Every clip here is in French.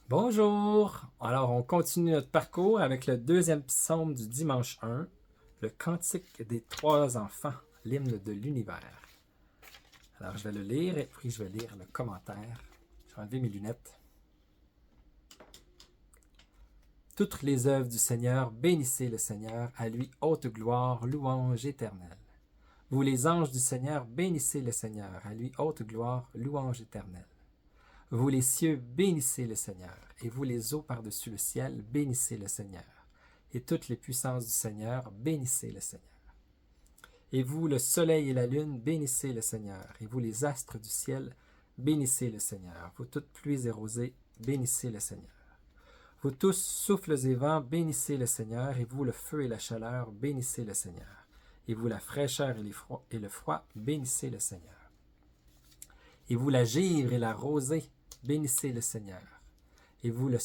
Bonjour! Alors, on continue notre parcours avec le deuxième psaume du dimanche 1, le cantique des trois enfants, l'hymne de l'univers. Alors, je vais le lire et puis je vais lire le commentaire. Je vais enlever mes lunettes. Toutes les œuvres du Seigneur, bénissez le Seigneur, à lui haute gloire, louange éternelle. Vous les anges du Seigneur, bénissez le Seigneur, à lui haute gloire, louange éternelle. Vous les cieux, bénissez le Seigneur, et vous les eaux par-dessus le ciel, bénissez le Seigneur. Et toutes les puissances du Seigneur, bénissez le Seigneur. Et vous, le soleil et la lune, bénissez le Seigneur. Et vous, les astres du ciel, bénissez le Seigneur. Vous toutes pluies et rosées, bénissez le Seigneur. Vous tous, souffles et vents, bénissez le Seigneur. Et vous, le feu et la chaleur, bénissez le Seigneur. Et vous, la fraîcheur et le froid, bénissez le Seigneur. Et vous, la givre et la rosée, bénissez le Seigneur. Et vous, le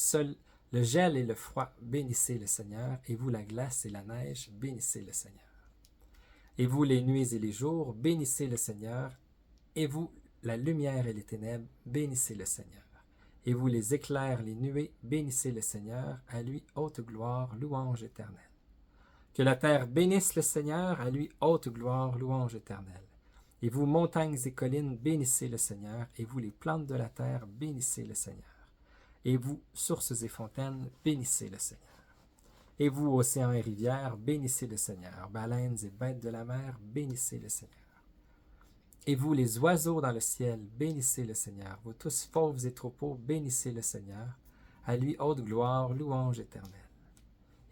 gel et le froid, bénissez le Seigneur. Et vous, la glace et la neige, bénissez le Seigneur. Et vous, les nuits et les jours, bénissez le Seigneur. Et vous, la lumière et les ténèbres, bénissez le Seigneur. Et vous, les éclairs, les nuées, bénissez le Seigneur. À lui, haute gloire, louange éternelle. Que la terre bénisse le Seigneur. À lui, haute gloire, louange éternelle. Et vous, montagnes et collines, bénissez le Seigneur. Et vous, les plantes de la terre, bénissez le Seigneur. Et vous, sources et fontaines, bénissez le Seigneur. Et vous, océans et rivières, bénissez le Seigneur. Baleines et bêtes de la mer, bénissez le Seigneur. Et vous, les oiseaux dans le ciel, bénissez le Seigneur. Vous tous, fauves et troupeaux, bénissez le Seigneur. À lui, haute gloire, louange éternelle.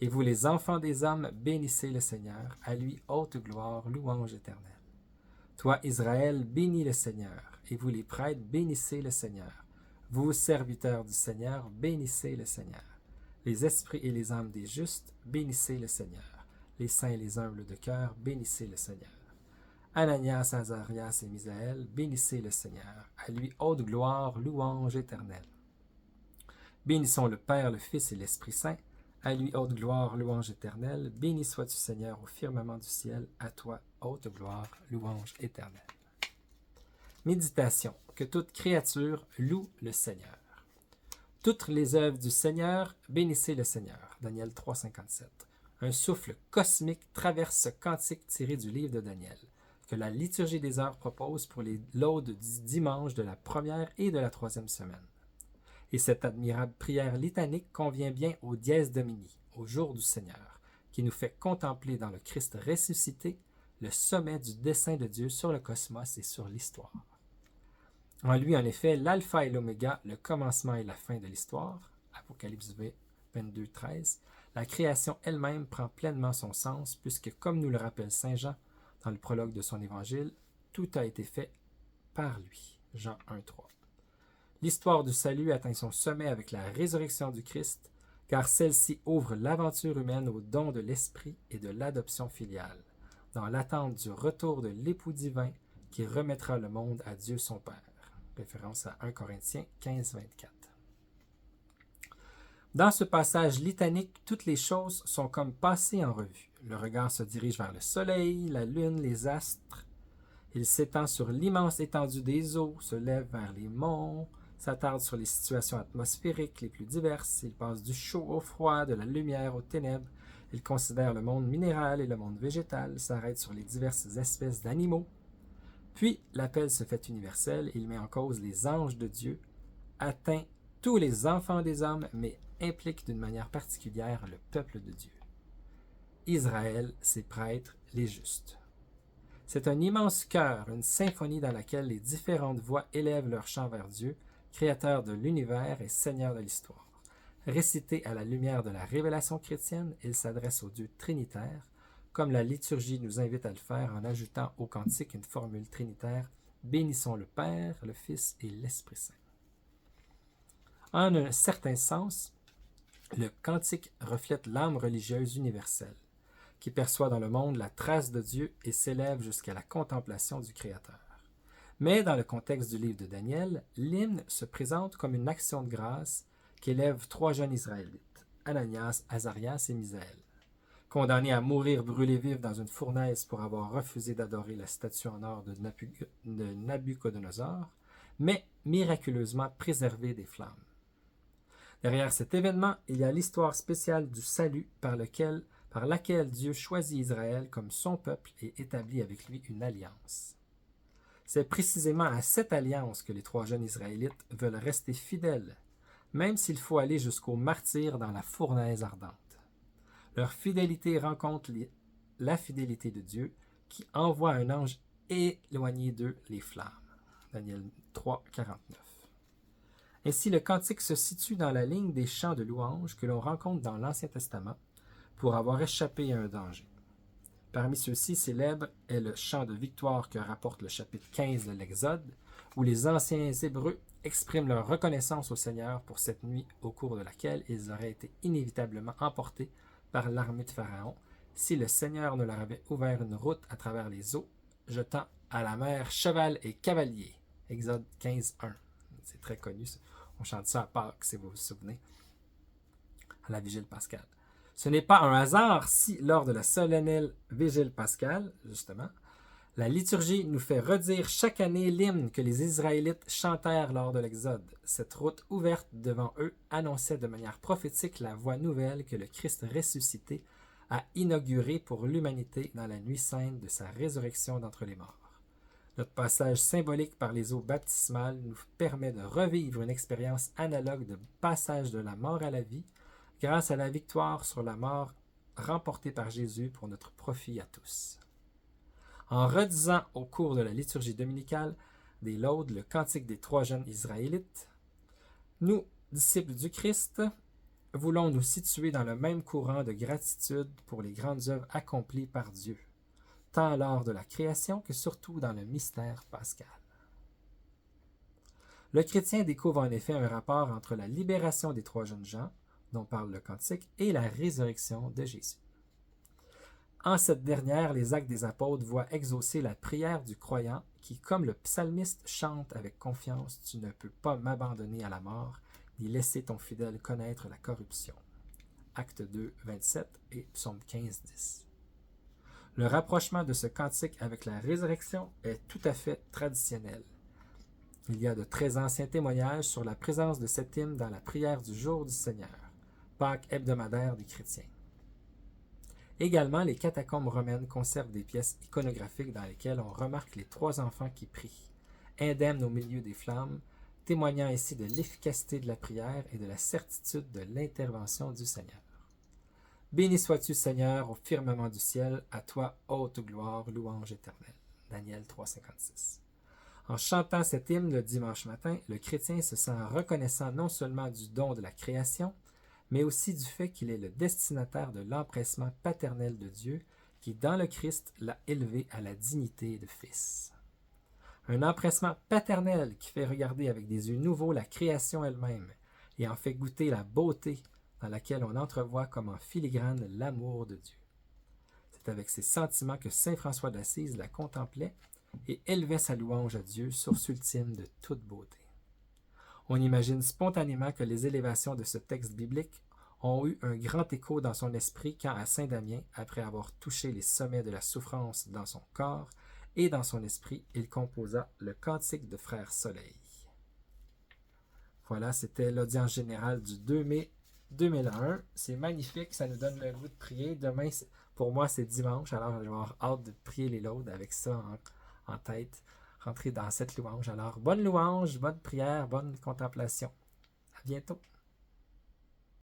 Et vous, les enfants des hommes, bénissez le Seigneur. À lui, haute gloire, louange éternelle. Toi, Israël, bénis le Seigneur. Et vous, les prêtres, bénissez le Seigneur. Vous, serviteurs du Seigneur, bénissez le Seigneur. Les esprits et les âmes des justes, bénissez le Seigneur. Les saints et les humbles de cœur, bénissez le Seigneur. Ananias, Azarias et Misaël, bénissez le Seigneur. À lui, haute gloire, louange éternelle. Bénissons le Père, le Fils et l'Esprit Saint. À lui, haute gloire, louange éternelle. Béni sois-tu, Seigneur, au firmament du ciel. À toi, haute gloire, louange éternelle. Méditation. Que toute créature loue le Seigneur. Toutes les œuvres du Seigneur, bénissez le Seigneur. Daniel 3,57. Un souffle cosmique traverse ce cantique tiré du livre de Daniel, que la liturgie des heures propose pour les laudes du dimanche de la première et de la troisième semaine. Et cette admirable prière litanique convient bien au Dies Domini, au jour du Seigneur, qui nous fait contempler dans le Christ ressuscité le sommet du dessein de Dieu sur le cosmos et sur l'histoire. En lui, en effet, l'alpha et l'oméga, le commencement et la fin de l'histoire, Apocalypse 22, 13, la création elle-même prend pleinement son sens, puisque, comme nous le rappelle saint Jean dans le prologue de son évangile, tout a été fait par lui. Jean 1, 3. L'histoire du salut atteint son sommet avec la résurrection du Christ, car celle-ci ouvre l'aventure humaine au don de l'Esprit et de l'adoption filiale, dans l'attente du retour de l'époux divin qui remettra le monde à Dieu son Père. Référence à 1 Corinthiens 15, 24. Dans ce passage litanique, toutes les choses sont comme passées en revue. Le regard se dirige vers le soleil, la lune, les astres. Il s'étend sur l'immense étendue des eaux, se lève vers les monts, s'attarde sur les situations atmosphériques les plus diverses. Il passe du chaud au froid, de la lumière aux ténèbres. Il considère le monde minéral et le monde végétal, s'arrête sur les diverses espèces d'animaux. Puis, l'appel se fait universel et il met en cause les anges de Dieu, atteint tous les enfants des hommes, mais implique d'une manière particulière le peuple de Dieu. Israël, ses prêtres, les justes. C'est un immense chœur, une symphonie dans laquelle les différentes voix élèvent leur chant vers Dieu, créateur de l'univers et seigneur de l'histoire. Récité à la lumière de la révélation chrétienne, il s'adresse au Dieu trinitaire, comme la liturgie nous invite à le faire en ajoutant au cantique une formule trinitaire « Bénissons le Père, le Fils et l'Esprit Saint ». En un certain sens, le cantique reflète l'âme religieuse universelle, qui perçoit dans le monde la trace de Dieu et s'élève jusqu'à la contemplation du Créateur. Mais dans le contexte du livre de Daniel, l'hymne se présente comme une action de grâce qu'élèvent trois jeunes Israélites, Ananias, Azarias et Misaël. Condamnés à mourir brûlés vifs dans une fournaise pour avoir refusé d'adorer la statue en or de Nabuchodonosor, mais miraculeusement préservés des flammes. Derrière cet événement, il y a l'histoire spéciale du salut par laquelle Dieu choisit Israël comme son peuple et établit avec lui une alliance. C'est précisément à cette alliance que les 3 jeunes Israélites veulent rester fidèles, même s'il faut aller jusqu'au martyre dans la fournaise ardente. Leur fidélité rencontre la fidélité de Dieu qui envoie un ange éloigner d'eux les flammes. Daniel 3, 49. Ainsi, le cantique se situe dans la ligne des chants de louange que l'on rencontre dans l'Ancien Testament pour avoir échappé à un danger. Parmi ceux-ci, célèbre est le chant de victoire que rapporte le chapitre 15 de l'Exode, où les anciens Hébreux expriment leur reconnaissance au Seigneur pour cette nuit au cours de laquelle ils auraient été inévitablement emportés par l'armée de Pharaon si le Seigneur ne leur avait ouvert une route à travers les eaux, jetant à la mer cheval et cavalier. Exode 15, 1. C'est très connu. On chante ça à Pâques, si vous vous souvenez, à la vigile pascale. Ce n'est pas un hasard si, lors de la solennelle vigile pascale, justement, la liturgie nous fait redire chaque année l'hymne que les Israélites chantèrent lors de l'Exode. Cette route ouverte devant eux annonçait de manière prophétique la voie nouvelle que le Christ ressuscité a inaugurée pour l'humanité dans la nuit sainte de sa résurrection d'entre les morts. Notre passage symbolique par les eaux baptismales nous permet de revivre une expérience analogue de passage de la mort à la vie grâce à la victoire sur la mort remportée par Jésus pour notre profit à tous. En redisant au cours de la liturgie dominicale des laudes le cantique des 3 jeunes Israélites, nous, disciples du Christ, voulons nous situer dans le même courant de gratitude pour les grandes œuvres accomplies par Dieu, tant lors de la création que surtout dans le mystère pascal. Le chrétien découvre en effet un rapport entre la libération des 3 jeunes gens, dont parle le cantique, et la résurrection de Jésus. En cette dernière, les Actes des Apôtres voient exaucer la prière du croyant qui, comme le psalmiste, chante avec confiance « Tu ne peux pas m'abandonner à la mort, ni laisser ton fidèle connaître la corruption ». Acte 2, 27 et Psaume 15, 10. Le rapprochement de ce cantique avec la résurrection est tout à fait traditionnel. Il y a de très anciens témoignages sur la présence de cet hymne dans la prière du jour du Seigneur, Pâques hebdomadaire des chrétiens. Également, les catacombes romaines conservent des pièces iconographiques dans lesquelles on remarque les 3 enfants qui prient, indemnes au milieu des flammes, témoignant ainsi de l'efficacité de la prière et de la certitude de l'intervention du Seigneur. Béni sois-tu, Seigneur, au firmament du ciel, à toi, haute gloire, louange éternelle. Daniel 3,56. En chantant cet hymne le dimanche matin, le chrétien se sent reconnaissant non seulement du don de la création, mais aussi du fait qu'il est le destinataire de l'empressement paternel de Dieu qui, dans le Christ, l'a élevé à la dignité de fils. Un empressement paternel qui fait regarder avec des yeux nouveaux la création elle-même et en fait goûter la beauté dans laquelle on entrevoit comme en filigrane l'amour de Dieu. C'est avec ces sentiments que saint François d'Assise la contemplait et élevait sa louange à Dieu, source ultime de toute beauté. On imagine spontanément que les élévations de ce texte biblique ont eu un grand écho dans son esprit quand à Saint-Damien, après avoir touché les sommets de la souffrance dans son corps et dans son esprit, il composa le Cantique de Frère Soleil. Voilà, c'était l'audience générale du 2 mai 2001. C'est magnifique, ça nous donne le goût de prier. Demain, pour moi, c'est dimanche, alors je vais avoir hâte de prier les laudes avec ça en tête, rentrer dans cette louange. Alors, bonne louange, bonne prière, bonne contemplation. À bientôt.